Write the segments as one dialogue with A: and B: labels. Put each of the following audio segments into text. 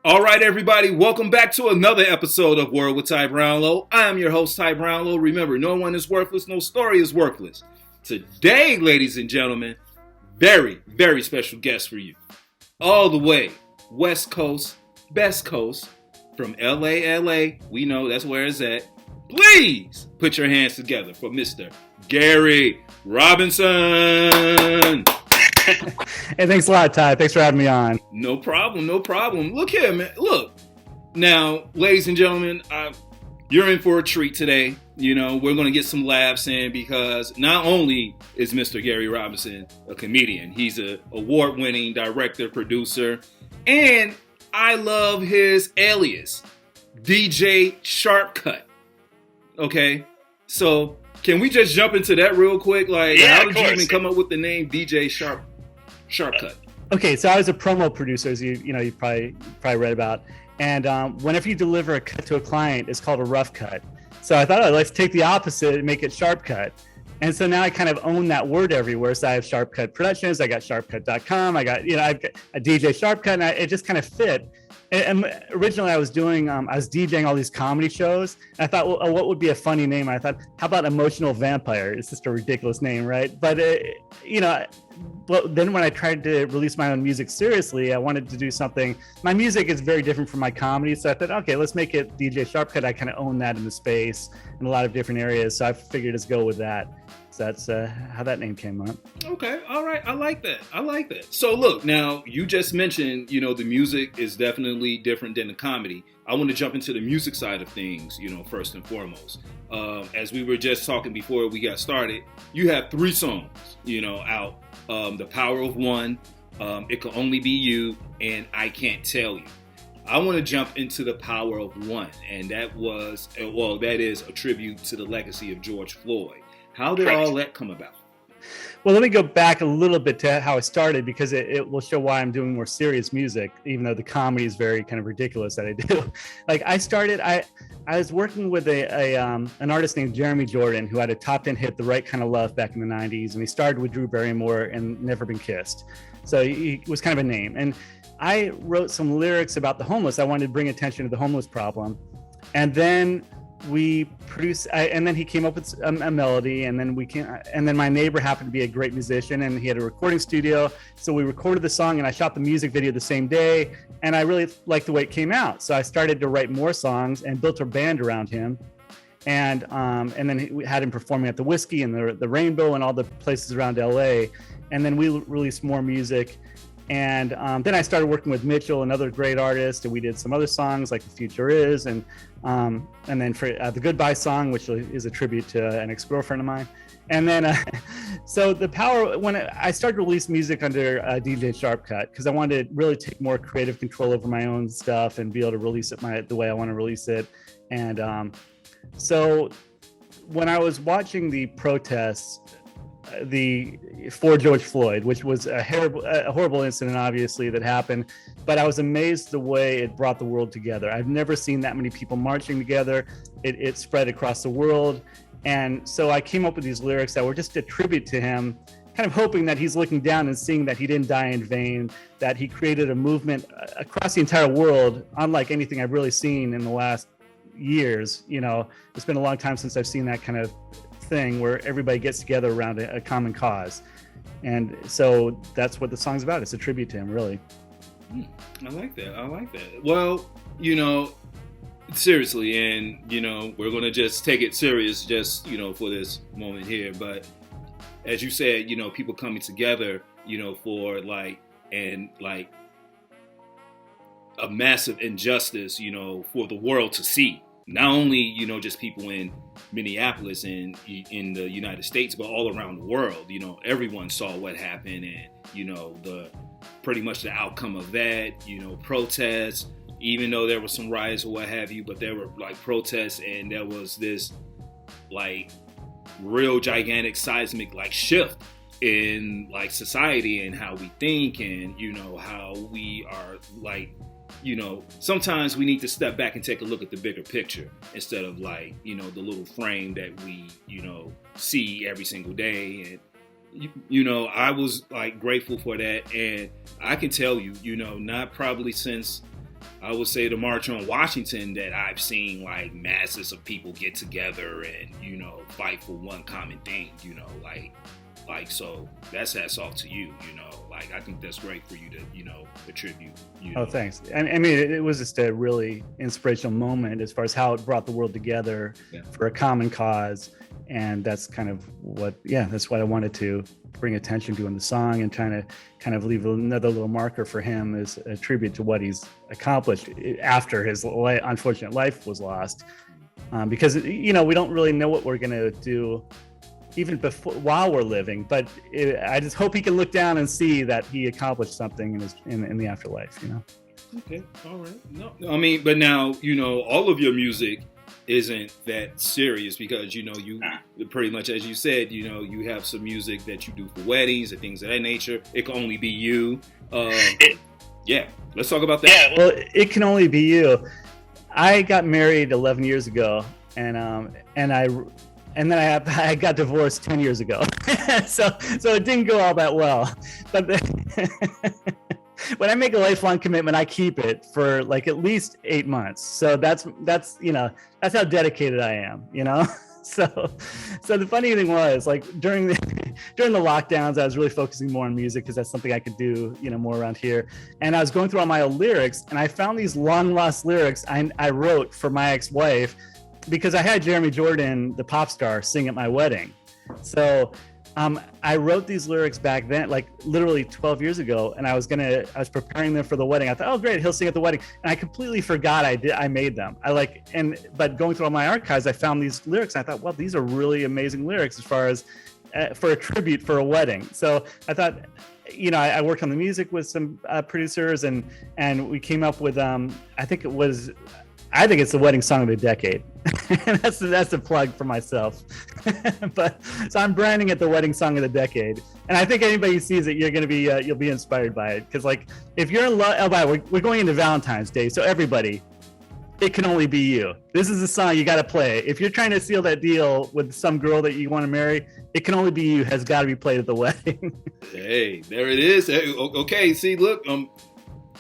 A: All right, everybody, welcome back to another episode of Word with Ty Brownlow. I am your host, Ty Brownlow. Remember, no one is worthless, no story is worthless. Today, ladies and gentlemen, very, very special guest for you. All the way, West Coast, best coast, from LA, we know that's where it's at. Please put your hands together for Mr. Gary Robinson.
B: Hey, thanks a lot, Ty. Thanks for having me on.
A: No problem. Look here, man. Look. Now, ladies and gentlemen, you're in for a treat today. You know, we're going to get some laughs in because not only is Mr. Gary Robinson a comedian, he's an award-winning director, producer, and I love his alias, DJ Sharpcut. Okay? So, can we just jump into that real quick? Like, how did you even come up with the name DJ Sharpcut?
B: Okay, so I was a promo producer, as you probably read about, and whenever you deliver a cut to a client, it's called a rough cut. So I thought, let's take the opposite and make it sharp cut. And so now I kind of own that word everywhere. So I have Sharpcut Productions, I got Sharpcut.com, I've got a DJ Sharpcut, and it just kind of fit. And originally I was DJing all these comedy shows. And I thought, well, what would be a funny name? And I thought, how about Emotional Vampire? It's just a ridiculous name, right? But but then when I tried to release my own music seriously, I wanted to do something. My music is very different from my comedy, so I thought, okay, let's make it DJ Sharpcut. I kind of own that in the space in a lot of different areas, so I figured let's go with that. So that's how that name came up.
A: Okay, all right, I like that. So look, now you just mentioned, the music is definitely different than the comedy. I want to jump into the music side of things, first and foremost. As we were just talking before we got started, you have 3 songs, out. The Power of One, It Could Only Be You, and I Can't Tell You. I want to jump into The Power of One, and that is a tribute to the legacy of George Floyd. How did all that come about?
B: Well, let me go back a little bit to how it started, because it will show why I'm doing more serious music, even though the comedy is very kind of ridiculous that I do. Like I was working with an artist named Jeremy Jordan, who had a top 10 hit, The Right Kind of Love, back in the 90s. And he started with Drew Barrymore and Never Been Kissed. So he was kind of a name. And I wrote some lyrics about the homeless. I wanted to bring attention to the homeless problem. And then and then he came up with a melody, and then my neighbor happened to be a great musician, and he had a recording studio, so we recorded the song, and I shot the music video the same day, and I really liked the way it came out. So I started to write more songs and built a band around him, and then we had him performing at the Whiskey and the Rainbow and all the places around LA, and then we released more music. And then I started working with Mitchell, another great artist, and we did some other songs like The Future Is, and then for the Goodbye song, which is a tribute to an ex-girlfriend of mine. And then, so the power, when I started to release music under DJ Sharpcut, because I wanted to really take more creative control over my own stuff and be able to release it the way I want to release it. And so when I was watching the protests, for George Floyd, which was a horrible incident, obviously, that happened, but I was amazed the way it brought the world together. I've never seen that many people marching together. It spread across the world, and so I came up with these lyrics that were just a tribute to him, kind of hoping that he's looking down and seeing that he didn't die in vain, that he created a movement across the entire world, unlike anything I've really seen in the last years. It's been a long time since I've seen that kind of thing where everybody gets together around a common cause, and so that's what the song's about. It's a tribute to him, really.
A: I like that. Well, seriously, and we're gonna just take it serious just for this moment here, but as you said, people coming together for a massive injustice for the world to see. Not only, just people in Minneapolis and in the United States, but all around the world. Everyone saw what happened, and, pretty much the outcome of that, protests, even though there were some riots or what have you, but there were protests, and there was this real gigantic seismic shift in society and how we think, and, how we are sometimes we need to step back and take a look at the bigger picture instead of the little frame that we, see every single day. And, I was grateful for that. And I can tell you, not probably since I would say the March on Washington that I've seen like masses of people get together and, you know, fight for one common thing, you know, like so that's hats off to you, you know, like I think that's great for you to, you know, attribute. You know.
B: Oh, thanks. I mean, it was just a really inspirational moment as far as how it brought the world together for a common cause. And that's kind of that's what I wanted to bring attention to in the song, and trying to kind of leave another little marker for him as a tribute to what he's accomplished after his unfortunate life was lost. Because, you know, we don't really know what we're going to do even before, while we're living, but I just hope he can look down and see that he accomplished something in the afterlife, you know?
A: Okay. All right. No, I mean, but now, you know, all of your music isn't that serious because, you know, you pretty much, as you said, you know, you have some music that you do for weddings and things of that nature. It can only be you. Yeah, let's talk about that.
B: Yeah, well, It Can Only Be You. I got married 11 years ago, and then I got divorced 10 years ago. so it didn't go all that well. But when I make a lifelong commitment, I keep it for like at least 8 months. So that's you know, that's how dedicated I am, you know? So the funny thing was, like, during the lockdowns, I was really focusing more on music because that's something I could do, you know, more around here. And I was going through all my old lyrics, and I found these long lost lyrics I wrote for my ex-wife, because I had Jeremy Jordan, the pop star, sing at my wedding. So I wrote these lyrics back then, like literally 12 years ago, and I was preparing them for the wedding. I thought, oh great, he'll sing at the wedding. And I completely forgot I made them. But going through all my archives, I found these lyrics, and I thought, well, these are really amazing lyrics as far as for a tribute for a wedding. So I thought, you know, I worked on the music with some producers, and we came up with, I think it's the wedding song of the decade. that's a plug for myself. But so I'm branding it the wedding song of the decade. And I think anybody who sees it, you'll be inspired by it. Because, like, if you're in love, we're going into Valentine's Day, so everybody, It Can Only Be You. This is the song you got to play. If you're trying to seal that deal with some girl that you want to marry, It Can Only Be You has got to be played at the wedding.
A: Hey, there it is. Hey, okay, see, look,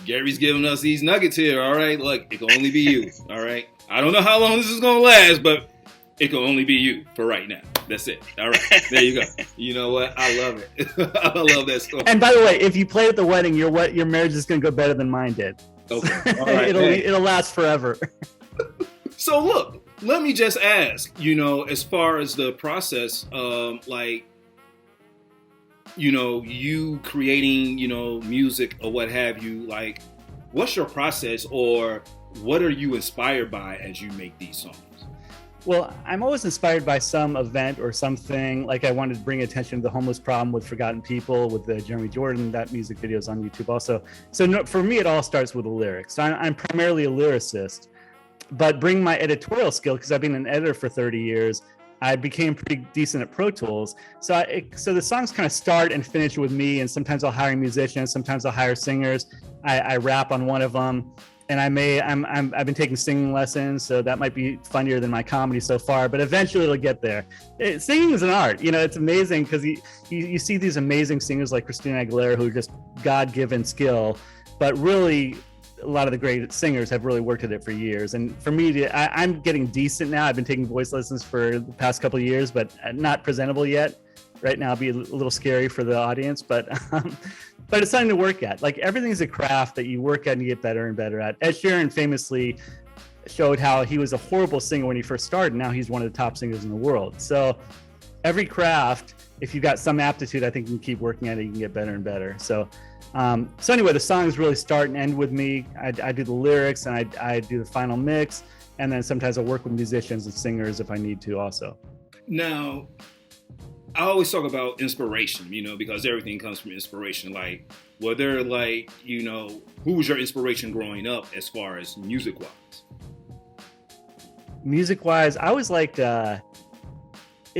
A: Gary's giving us these nuggets here, all right? Look, it can only be you, all right? I don't know how long this is going to last, but it can only be you for right now. That's it. All right, there you go. You know what? I love it. I love that story.
B: And by the way, if you play at the wedding, your marriage is going to go better than mine did.
A: Okay, all right.
B: It'll last forever.
A: So look, let me just ask, you know, as far as the process, like, you know, you creating, you know, music or what have you, like, what's your process, or what are you inspired by as you make these songs?
B: Well, I'm always inspired by some event or something. Like, I wanted to bring attention to the homeless problem with Forgotten People, with the Jeremy Jordan. That music video is on YouTube also. So no, for me, it all starts with the lyrics. So I'm primarily a lyricist, but bring my editorial skill, because I've been an editor for 30 years. I became pretty decent at Pro Tools. So the songs kind of start and finish with me, and sometimes I'll hire musicians, sometimes I'll hire singers. I rap on one of them, and I've been taking singing lessons, so that might be funnier than my comedy so far, but eventually it'll get there. Singing is an art, you know. It's amazing because you see these amazing singers like Christina Aguilera, who are just God-given skill, but really a lot of the great singers have really worked at it for years. And for me, I'm getting decent now. I've been taking voice lessons for the past couple of years, but not presentable yet. Right now, it'll be a little scary for the audience, but it's something to work at. Like, everything's a craft that you work at and you get better and better at. Ed Sheeran famously showed how he was a horrible singer when he first started. Now he's one of the top singers in the world. So every craft, if you've got some aptitude, I think you can keep working at it, you can get better and better. So anyway, the songs really start and end with me. I do the lyrics, and I do the final mix, and then sometimes I work with musicians and singers if I need to also.
A: Now, I always talk about inspiration, you know, because everything comes from inspiration. Like, whether, like, you know, who was your inspiration growing up as far as music-wise?
B: Music-wise, I always liked, it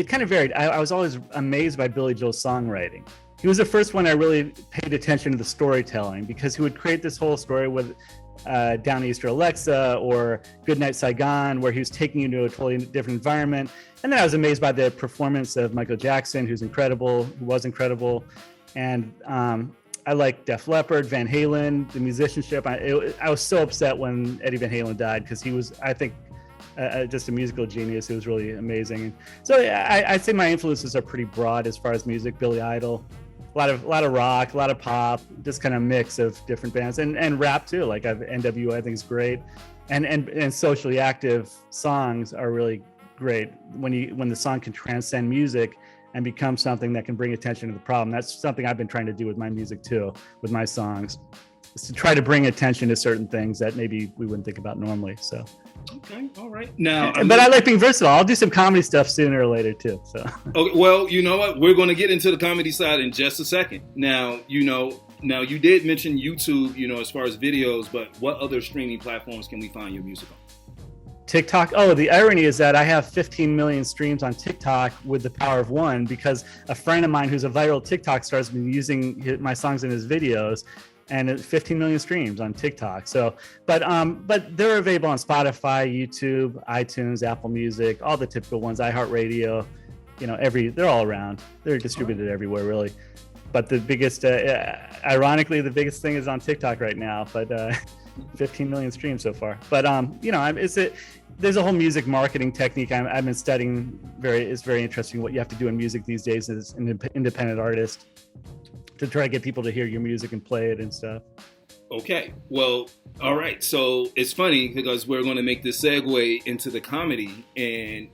B: kind of varied. I was always amazed by Billy Joel's songwriting. He was the first one I really paid attention to the storytelling, because he would create this whole story with Down Easter Alexa or Goodnight Saigon, where he was taking you to a totally different environment. And then I was amazed by the performance of Michael Jackson, who was incredible. And I I like Def Leppard, Van Halen, the musicianship. I was so upset when Eddie Van Halen died because he was, I think, just a musical genius. It was really amazing. So I'd say my influences are pretty broad as far as music. Billy Idol, a lot of rock, a lot of pop, just kind of mix of different bands, and rap too. Like NWA, I think is great, and socially active songs are really great when the song can transcend music and become something that can bring attention to the problem. That's something I've been trying to do with my music too, with my songs, is to try to bring attention to certain things that maybe we wouldn't think about normally. So.
A: Okay, all right. Now,
B: but I like being versatile. I'll do some comedy stuff sooner or later too. So.
A: Okay, well, you know what? We're going to get into the comedy side in just a second. Now, you did mention YouTube, as far as videos, but what other streaming platforms can we find your music on?
B: TikTok. Oh, the irony is that I have 15 million streams on TikTok with the power of one, because a friend of mine who's a viral TikTok star has been using my songs in his videos, and 15 million streams on TikTok. So, but they're available on Spotify, YouTube, iTunes, Apple Music, all the typical ones, iHeartRadio, they're all around. They're distributed everywhere, really. But the biggest, ironically, the biggest thing is on TikTok right now. But 15 million streams so far. But there's a whole music marketing technique I've been studying. It's very interesting what you have to do in music these days as an independent artist, to try to get people to hear your music and play it and stuff.
A: Okay, well, all right. So it's funny because we're going to make this segue into the comedy. And,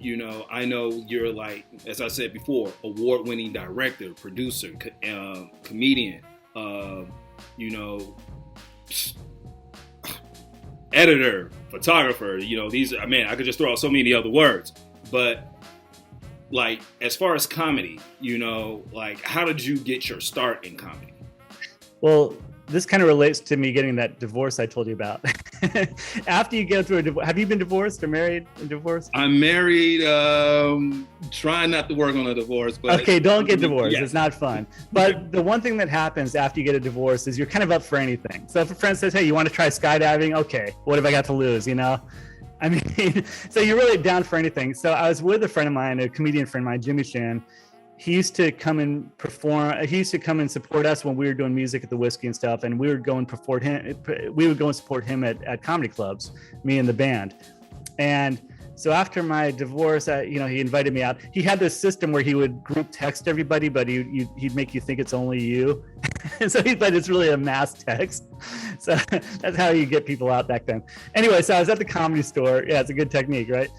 A: I know you're, like, as I said before, award-winning director, producer, comedian, editor, photographer. I could just throw out so many other words. But, like, as far as comedy, how did you get your start in comedy?
B: Well, this kind of relates to me getting that divorce I told you about. After you go through a divorce, have you been divorced or married and divorced?
A: I'm married, trying not to work on a divorce. But
B: okay, don't get divorced.
A: Yes.
B: It's not fun. But the one thing that happens after you get a divorce is you're kind of up for anything. So if a friend says, hey, you want to try skydiving? Okay, what have I got to lose, I mean, so you're really down for anything. So I was with a friend of mine, a comedian friend of mine, Jimmy Shan. He used to come and perform. He used to come and support us when we were doing music at the Whiskey and stuff. And we would go and support him at comedy clubs, me and the band. And so after my divorce, he invited me out. He had this system where he would group text everybody, but he'd make you think it's only you. But it's really a mass text. So that's how you get people out back then. Anyway, so I was at the Comedy Store. Yeah, it's a good technique, right?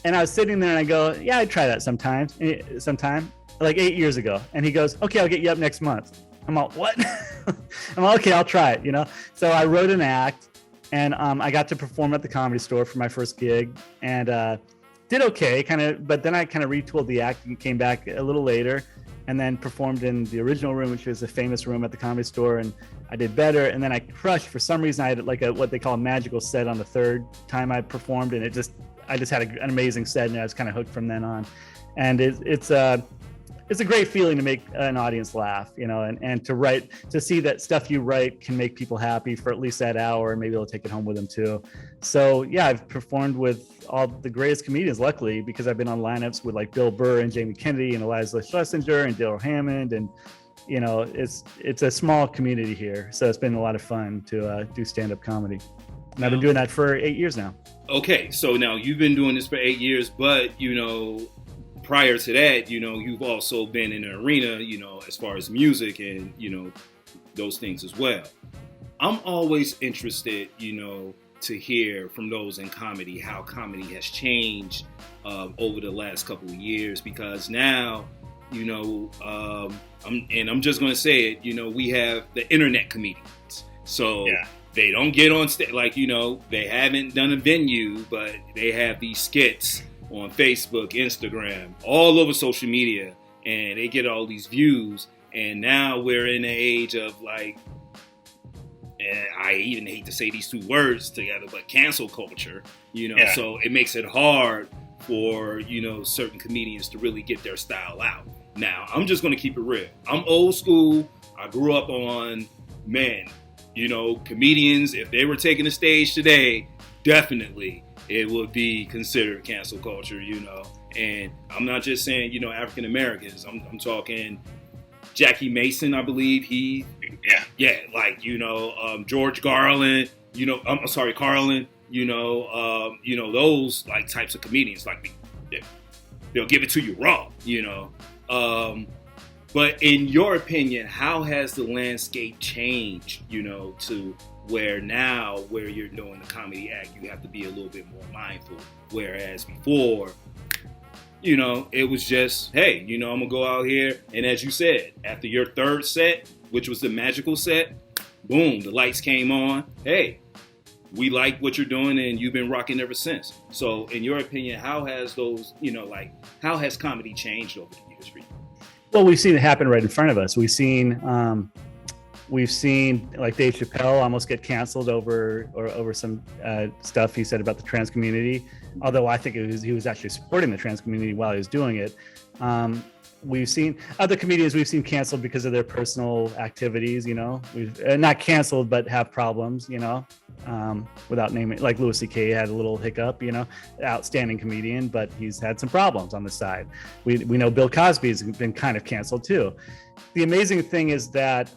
B: And I was sitting there and I go, yeah, I'd try that sometime, like 8 years ago. And he goes, okay, I'll get you up next month. I'm all, what? I'm all, okay, I'll try it, So I wrote an act, and I got to perform at the Comedy Store for my first gig, and did okay, but then I kind of retooled the act and came back a little later, and then performed in the original room, which was a famous room at the Comedy Store, and I did better. And then I crushed. For some reason, I had like what they call a magical set on the third time I performed, and I just had an amazing set, and I was kind of hooked from then on. And it's a great feeling to make an audience laugh, and to see that stuff you write can make people happy for at least that hour, and maybe they'll take it home with them too. So yeah, I've performed with all the greatest comedians, luckily, because I've been on lineups with like Bill Burr and Jamie Kennedy and Eliza Schlesinger and Daryl Hammond, and it's a small community here, so it's been a lot of fun to do stand-up comedy. And I've been doing that for 8 years now. Okay,
A: so now you've been doing this for 8 years, but prior to that, you've also been in the arena, as far as music and, those things as well. I'm always interested, to hear from those in comedy, how comedy has changed over the last couple of years, because now, I'm just going to say it, we have the internet comedians. So yeah. They don't get on stage, they haven't done a venue, but they have these skits on Facebook, Instagram, all over social media, and they get all these views. And now we're in an age of I even hate to say these two words together, but cancel culture, yeah. So it makes it hard for, certain comedians to really get their style out. Now, I'm just going to keep it real. I'm old school. I grew up on, comedians, if they were taking the stage today, definitely it would be considered cancel culture, And I'm not just saying, African Americans. I'm talking Jackie Mason, I believe. He Yeah, like, George Garland, I'm sorry, Carlin, those like types of comedians, like they'll give it to you raw, But in your opinion, how has the landscape changed, to where now, where you're doing the comedy act, you have to be a little bit more mindful, whereas before, it was just, hey, I'm gonna go out here, and as you said, after your third set, which was the magical set, boom, the lights came on. Hey, we like what you're doing, and you've been rocking ever since. So, in your opinion, how has how has comedy changed over the years for you?
B: Well, we've seen it happen right in front of us. We've seen like Dave Chappelle almost get canceled over some stuff he said about the trans community. Although I think he was actually supporting the trans community while he was doing it. We've seen other comedians canceled because of their personal activities. We've not canceled, but have problems. Without naming, like Louis C.K. had a little hiccup. Outstanding comedian, but he's had some problems on the side. We know Bill Cosby's been kind of canceled too. The amazing thing is that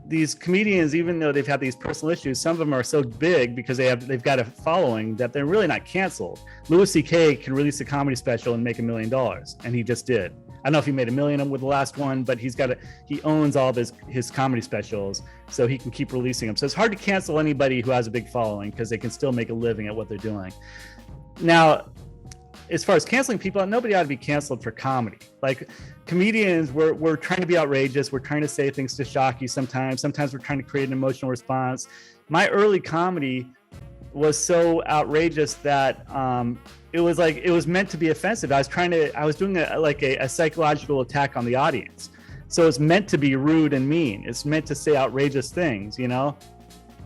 B: these comedians, even though they've had these personal issues, some of them are so big because they've got a following that they're really not canceled. Louis C.K. can release a comedy special and make $1 million, and he just did. I don't know if he made $1 million with the last one, but he owns all of his comedy specials, so he can keep releasing them. So it's hard to cancel anybody who has a big following because they can still make a living at what they're doing. Now, as far as canceling people, nobody ought to be canceled for comedy. Like comedians, we're trying to be outrageous. We're trying to say things to shock you sometimes. Sometimes we're trying to create an emotional response. My early comedy was so outrageous that it was meant to be offensive. I was doing a psychological attack on the audience. So it's meant to be rude and mean. It's meant to say outrageous things,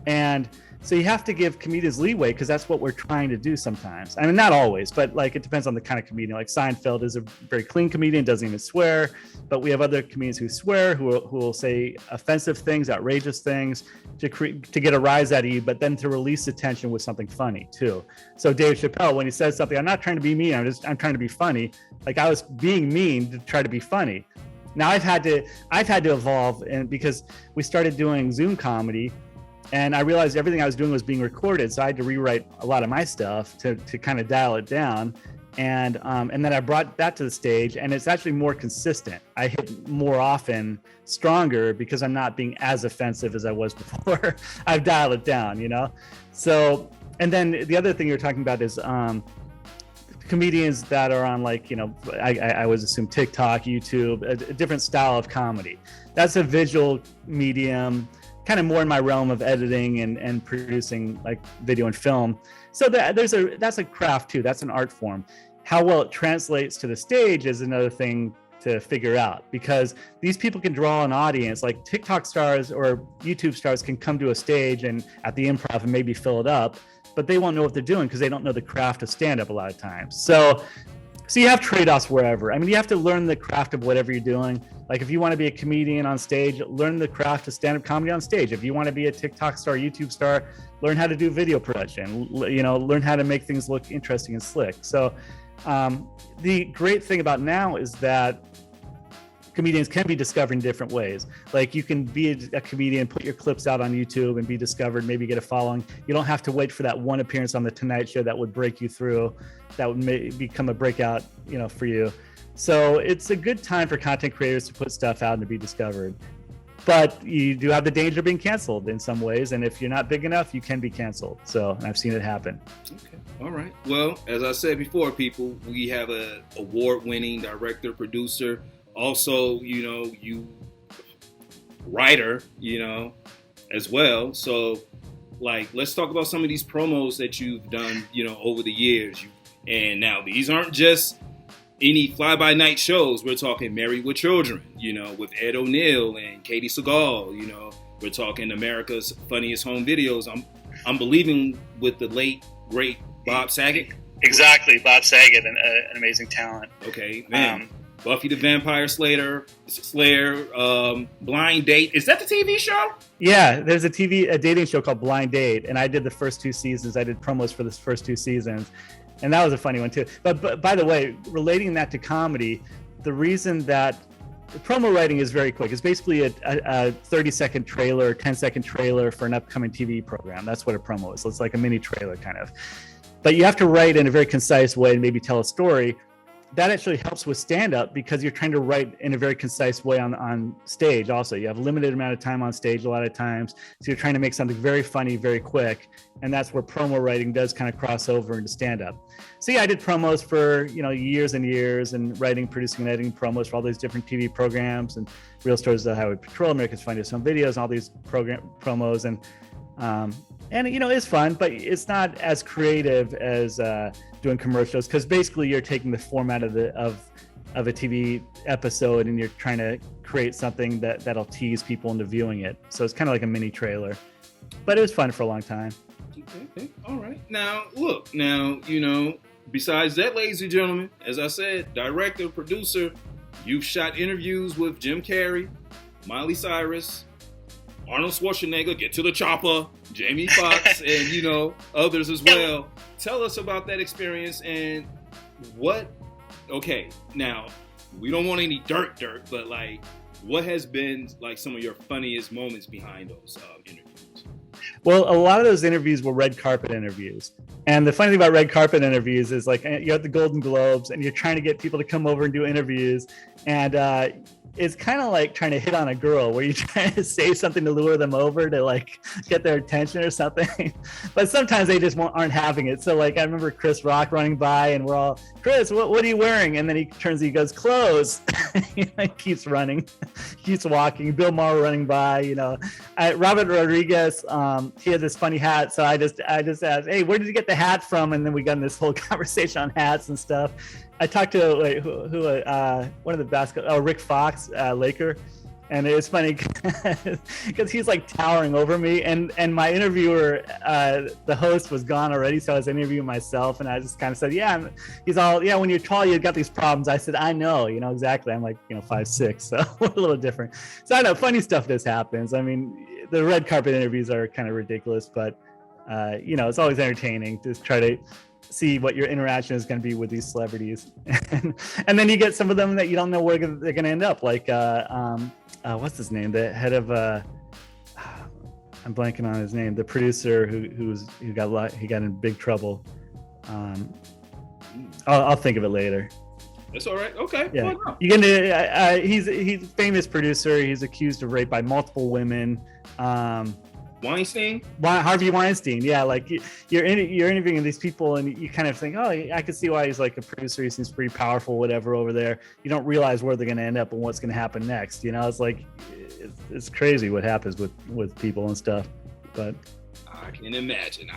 B: And so you have to give comedians leeway because that's what we're trying to do sometimes. I mean, not always, but like it depends on the kind of comedian. Like Seinfeld is a very clean comedian, doesn't even swear. But we have other comedians who swear, who will say offensive things, outrageous things to get a rise out of you, but then to release attention with something funny too. So Dave Chappelle, when he says something, I'm not trying to be mean, I'm trying to be funny. Like I was being mean to try to be funny. Now I've had to evolve, and because we started doing Zoom comedy. And I realized everything I was doing was being recorded, so I had to rewrite a lot of my stuff to kind of dial it down. And then I brought that to the stage, and it's actually more consistent. I hit more often, stronger, because I'm not being as offensive as I was before. I've dialed it down, So, and then the other thing you're talking about is comedians that are on I would assume TikTok, YouTube, a different style of comedy. That's a visual medium, kind of more in my realm of editing and producing like video and film. So that's a craft too. That's an art form. How well it translates to the stage is another thing to figure out, because these people can draw an audience. Like TikTok stars or YouTube stars can come to a stage and at the Improv and maybe fill it up, but they won't know what they're doing because they don't know the craft of stand-up a lot of times. So you have trade-offs wherever. I mean, you have to learn the craft of whatever you're doing. Like if you want to be a comedian on stage, learn the craft of stand-up comedy on stage. If you want to be a TikTok star, YouTube star, learn how to do video production, learn how to make things look interesting and slick. So the great thing about now is that comedians can be discovered in different ways. Like you can be a comedian, put your clips out on YouTube and be discovered, maybe get a following. You don't have to wait for that one appearance on the Tonight Show that would break you through, that would become a breakout, for you. So it's a good time for content creators to put stuff out and to be discovered. But you do have the danger of being canceled in some ways. And if you're not big enough, you can be canceled. So I've seen it happen.
A: Okay. All right. Well, as I said before, people, we have a award-winning director, producer, also, you writer, as well. So let's talk about some of these promos that you've done, over the years. And now these aren't just any fly-by-night shows. We're talking Married with Children, with Ed O'Neill and Katie Seagal. We're talking America's Funniest Home Videos. I'm believing with the late, great Bob Saget.
C: Exactly, Bob Saget, an amazing talent.
A: Okay, man. Buffy the Vampire Slayer, Blind Date. Is that the TV show?
B: Yeah, there's a dating show called Blind Date, and I did the first 2 seasons. I did promos for the first 2 seasons, and that was a funny one too. But by the way, relating that to comedy, the reason that promo writing is very quick. It's basically a 30-second trailer, 10-second trailer for an upcoming TV program. That's what a promo is. So it's like a mini trailer kind of. But you have to write in a very concise way and maybe tell a story. That actually helps with stand-up because you're trying to write in a very concise way on stage. Also, you have a limited amount of time on stage a lot of times, so you're trying to make something very funny very quick, and that's where promo writing does kind of cross over into stand-up. So yeah, I did promos for years and years, and writing, producing, and editing promos for all these different TV programs and Real Stories of the Highway Patrol, America's Funniest Home Videos, and all these promos, and it's fun, but it's not as creative as doing commercials, because basically you're taking the format of a TV episode and you're trying to create something that'll tease people into viewing it. So it's kind of like a mini trailer, but it was fun for a long time.
A: Okay. All right. Now, look, besides that, ladies and gentlemen, as I said, director, producer, you've shot interviews with Jim Carrey, Miley Cyrus, Arnold Schwarzenegger, Get to the Chopper, Jamie Foxx, and, others as well. Tell us about that experience and now, we don't want any dirt, but, what has been, some of your funniest moments behind those interviews?
B: Well, a lot of those interviews were red carpet interviews. And the funny thing about red carpet interviews is, you're at the Golden Globes and you're trying to get people to come over and do interviews. And, it's kind of like trying to hit on a girl where you're trying to say something to lure them over to get their attention or something. But sometimes they just aren't having it. So I remember Chris Rock running by and we're all, Chris, what are you wearing? And then he goes, clothes. He keeps running, keeps walking. Bill Maher running by, Robert Rodriguez, he had this funny hat. So I just asked, hey, where did you get the hat from? And then we got in this whole conversation on hats and stuff. I talked to one of the basketball, Rick Fox, Laker, and it was funny because he's towering over me, and my interviewer, the host, was gone already, so I was interviewing myself, and I just kind of said, yeah. And he's all, yeah, when you're tall, you've got these problems. I said, I know, exactly. I'm 5'6", so we're a little different. So I know funny stuff just happens. I mean, the red carpet interviews are kind of ridiculous, but it's always entertaining to try to see what your interaction is going to be with these celebrities. And then you get some of them that you don't know where they're going to end up. What's his name? The head of, I'm blanking on his name. The producer who got in big trouble. I'll think of it later.
A: That's all right. Okay.
B: Yeah. You get he's a famous producer. He's accused of rape by multiple women.
A: Weinstein?
B: Harvey Weinstein, yeah. You're interviewing these people and you kind of think, oh, I can see why he's a producer. He seems pretty powerful, whatever, over there. You don't realize where they're going to end up and what's going to happen next. It's crazy what happens with people and stuff. But
A: I can imagine.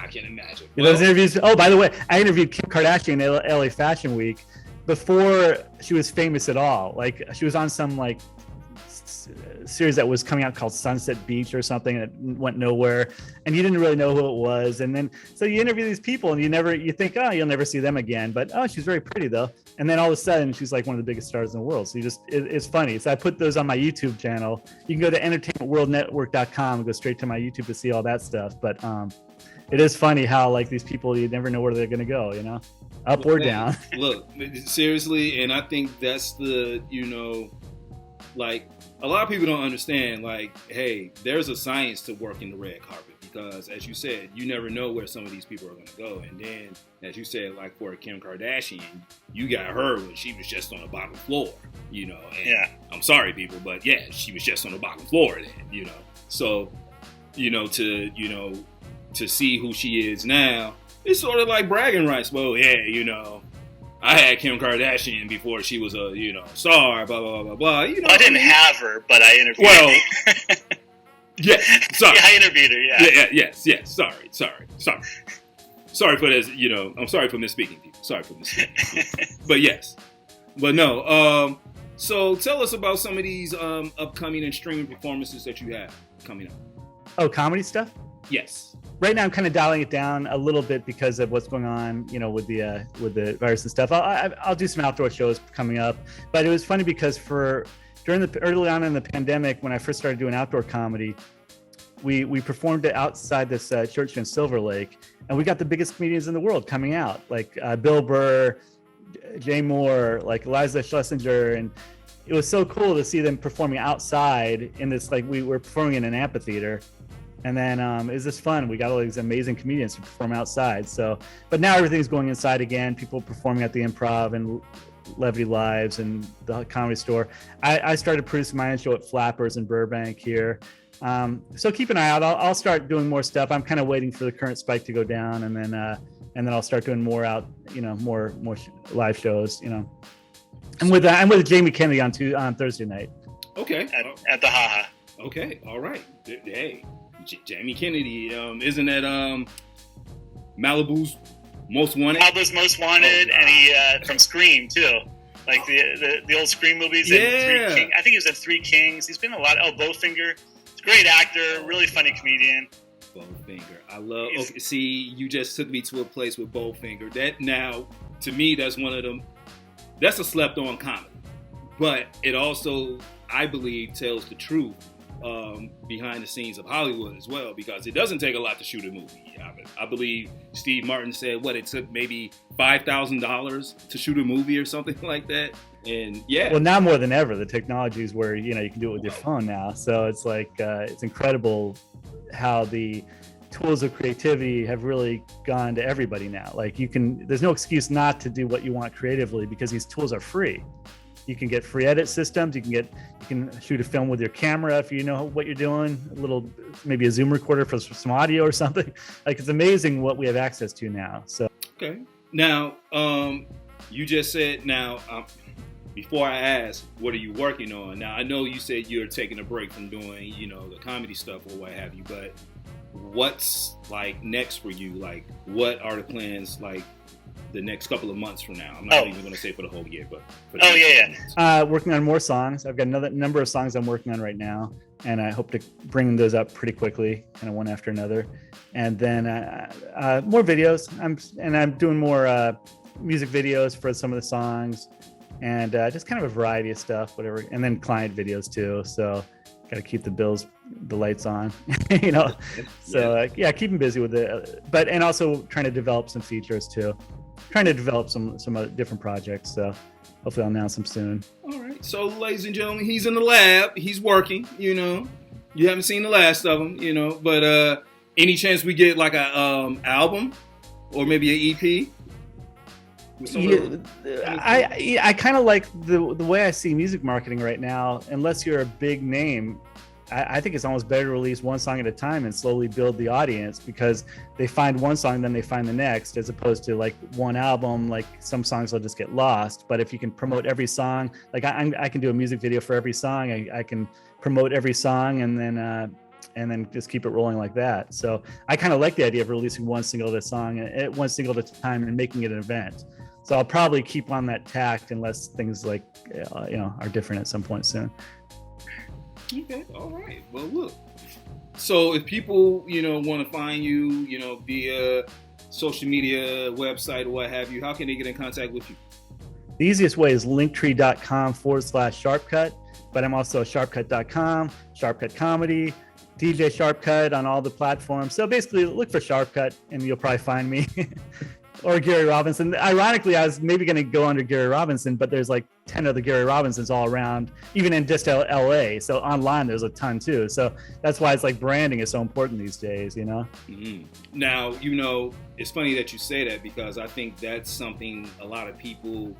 B: Those interviews. Oh, by the way, I interviewed Kim Kardashian in LA Fashion Week before she was famous at all. She was on some series that was coming out called Sunset Beach or something that went nowhere, and you didn't really know who it was. And then so you interview these people and you think, oh, you'll never see them again, but oh, she's very pretty though. And then all of a sudden she's one of the biggest stars in the world. So it's funny. So I put those on my YouTube channel. You can go to entertainmentworldnetwork.com and go straight to my YouTube to see all that stuff. But it is funny how these people, you never know where they're going to go, up or down.
A: Look, seriously, and I think that's the, a lot of people don't understand, hey, there's a science to working the red carpet because, as you said, you never know where some of these people are going to go. And then, as you said, for Kim Kardashian, you got her when she was just on the bottom floor, and yeah. I'm sorry, people, but yeah, she was just on the bottom floor then, So, to see who she is now, it's sort of like bragging rights. Well, yeah, I had Kim Kardashian before she was a, star, blah, blah, blah, blah.
C: I didn't have her, but I interviewed her.
A: Yeah, sorry.
C: Yeah, I interviewed her, yeah.
A: Yes. Sorry for this, I'm sorry for misspeaking, people. Sorry for misspeaking. But yes. But no. So tell us about some of these upcoming and streaming performances that you have coming up.
B: Oh, comedy stuff?
A: Yes.
B: Right now, I'm kind of dialing it down a little bit because of what's going on, with the virus and stuff. I'll do some outdoor shows coming up, but it was funny because early on in the pandemic, when I first started doing outdoor comedy, we performed it outside this church in Silver Lake, and we got the biggest comedians in the world coming out, Bill Burr, Jay Moore, Liza Schlesinger, and it was so cool to see them performing outside in this, like, we were performing in an amphitheater. And then it was just fun. We got all these amazing comedians to perform outside. So, but now everything's going inside again. People performing at the Improv and Levity Lives and the Comedy Store. I started producing my own show at Flappers in Burbank here. So keep an eye out. I'll start doing more stuff. I'm kind of waiting for the current spike to go down, and then I'll start doing more out, more live shows, I'm with Jamie Kennedy on Thursday night.
A: Okay.
C: At the Haha.
A: Okay. All right. Hey, Jamie Kennedy, isn't that Malibu's Most Wanted?
C: Malibu's Most Wanted, and he from Scream too, like the old Scream movies.
A: Yeah.
C: And I think he was in Three Kings. He's been in a lot. Bowfinger. He's a great actor, really funny comedian.
A: Bowfinger, I love. Okay, see, you just took me to a place with Bowfinger. That now, to me, that's one of them. That's a slept-on comedy, but it also, I believe, tells the truth behind the scenes of Hollywood as well, because it doesn't take a lot to shoot a movie. I believe Steve Martin said it took maybe $5,000 to shoot a movie or something like that. And yeah,
B: well, now more than ever, the technology is where you can do it with your phone now. So it's like it's incredible how the tools of creativity have really gone to everybody now. Like there's no excuse not to do what you want creatively, because these tools are free. You can get free edit systems. You can shoot a film with your camera if you know what you're doing. Maybe a Zoom recorder for some audio or something. Like, it's amazing what we have access to now. So
A: okay, now you just said before I ask, what are you working on? Now I know you said you're taking a break from doing the comedy stuff or what have you, but what's like next for you? Like, what are the plans like the next couple of months from now? I'm not even going to say for the whole year, but for the
B: working on more songs. I've got another number of songs I'm working on right now, and I hope to bring those up pretty quickly, kind of one after another. And then more videos. I'm doing more music videos for some of the songs, and just kind of a variety of stuff, whatever. And then client videos too. So got to keep the lights on, So keeping busy with it, and also trying to develop some features too. Trying to develop some other different projects, so hopefully I'll announce them soon.
A: All right. So, ladies and gentlemen, he's in the lab. He's working. You haven't seen the last of him. But any chance we get like a album or maybe an EP?
B: I kind of like the way I see music marketing right now. Unless you're a big name, I think it's almost better to release one song at a time and slowly build the audience, because they find one song, then they find the next, as opposed to like one album. Like, some songs will just get lost. But if you can promote every song, like I can do a music video for every song. I can promote every song and then just keep it rolling like that. So I kind of like the idea of releasing one single at a time and making it an event. So I'll probably keep on that tact unless things like are different at some point soon.
A: Okay, all right. Well, look. So if people, want to find you, via social media, website, or what have you, how can they get in contact with you?
B: The easiest way is linktree.com/Sharpcut, but I'm also Sharpcut.com, Sharpcut Comedy, DJ Sharpcut on all the platforms. So basically, look for Sharpcut and you'll probably find me. Or Gary Robinson. Ironically, I was maybe going to go under Gary Robinson, but there's like 10 other Gary Robinsons all around, even in just LA. So online, there's a ton too. So that's why it's like branding is so important these days,
A: Mm-hmm. Now, it's funny that you say that, because I think that's something a lot of people,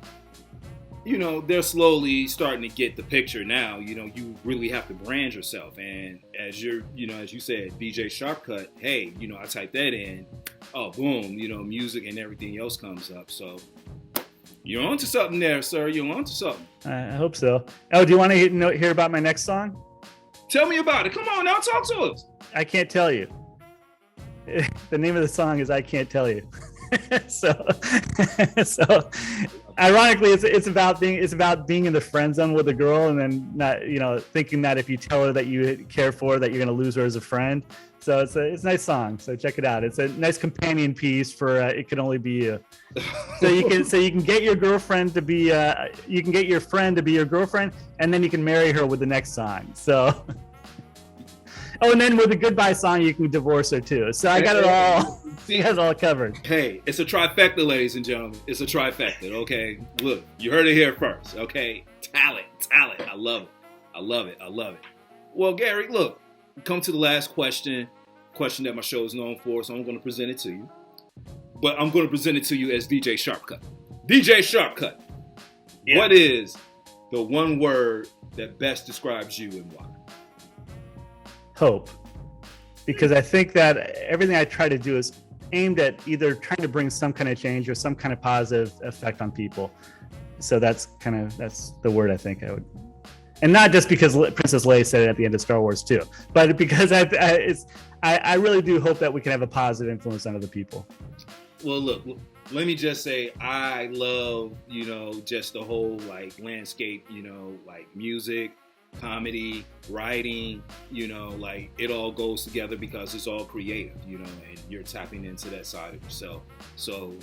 A: they're slowly starting to get the picture now. You really have to brand yourself. And as as you said, DJ Sharpcut, hey, I type that in. Oh, boom, music and everything else comes up. So you're onto something there, sir. You're onto something.
B: I hope so. Oh, do you want to hear about my next song?
A: Tell me about it. Come on now, talk to us.
B: I Can't Tell You. The name of the song is I Can't Tell You. so ironically, it's about being in the friend zone with a girl, and then not thinking that if you tell her that you care for her, that you're going to lose her as a friend. So it's a nice song. So check it out. It's a nice companion piece for It Can Only Be You. So you can get your girlfriend to be you can get your friend to be your girlfriend, and then you can marry her with the next song. So and then with the goodbye song, you can divorce her too. So I got it all. He has it all covered.
A: Hey, it's a trifecta, ladies and gentlemen. It's a trifecta. Okay, look, you heard it here first. Okay, Talent. I love it. Well, Gary, look, come to the last question that my show is known for, so I'm going to present it to you. But I'm going to present it to you as DJ Sharpcut. DJ Sharpcut,
C: Yeah.
A: What is the one word that best describes you and why?
B: Hope. Because I think that everything I try to do is aimed at either trying to bring some kind of change or some kind of positive effect on people. So that's the word I think I would. And not just because Princess Leia said it at the end of Star Wars 2, but because I really do hope that we can have a positive influence on other people.
A: Well, look, let me just say I love, just the whole like landscape, like music, comedy, writing, like it all goes together because it's all creative, and you're tapping into that side of yourself. So,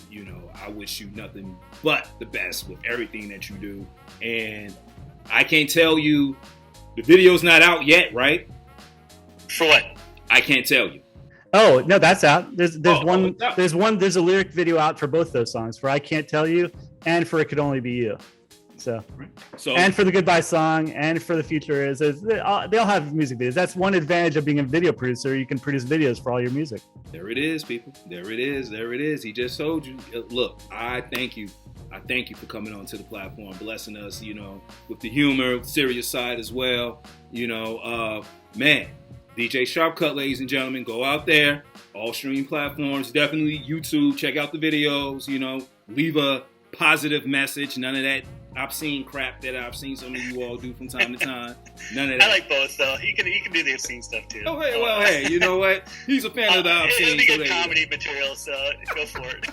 A: I wish you nothing but the best with everything that you do. And I can't tell you, the video's not out yet, right?
C: For what?
A: I can't tell you.
B: Oh, no, that's out. There's
A: it's out.
B: There's a lyric video out for both those songs, for I Can't Tell You and for It Could Only Be You. So and for the Goodbye song and for The Future Is, they all have music videos. That's one advantage of being a video producer. You can produce videos for all your music.
A: There it is, people. There it is. He just told you. Look, I thank you. I thank you for coming onto the platform, blessing us, with the humor, serious side as well. Man, DJ Sharpcut, ladies and gentlemen, go out there, all streaming platforms, definitely YouTube, check out the videos, leave a positive message, none of that obscene crap that I've seen some of you all do from time to time. None of that.
C: I like both, though. You can do the obscene stuff too.
A: Oh, hey, well, hey, you know what? He's a fan of the obscene.
C: It'll be good comedy material, so go for it.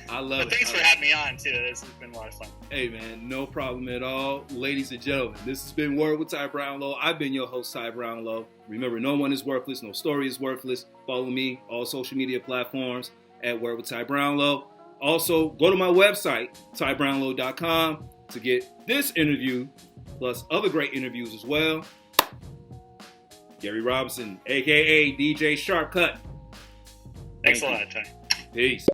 A: I love it.
C: Thanks for having me on, too. This has been a lot of fun.
A: Hey, man, no problem at all. Ladies and gentlemen, this has been Word with Ty Brownlow. I've been your host, Ty Brownlow. Remember, no one is worthless. No story is worthless. Follow me, all social media platforms, at Word with Ty Brownlow. Also, go to my website, tybrownlow.com, to get this interview, plus other great interviews as well. Gary Robinson, a.k.a. DJ Sharpcut.
C: Thanks a lot, Ty.
A: Peace.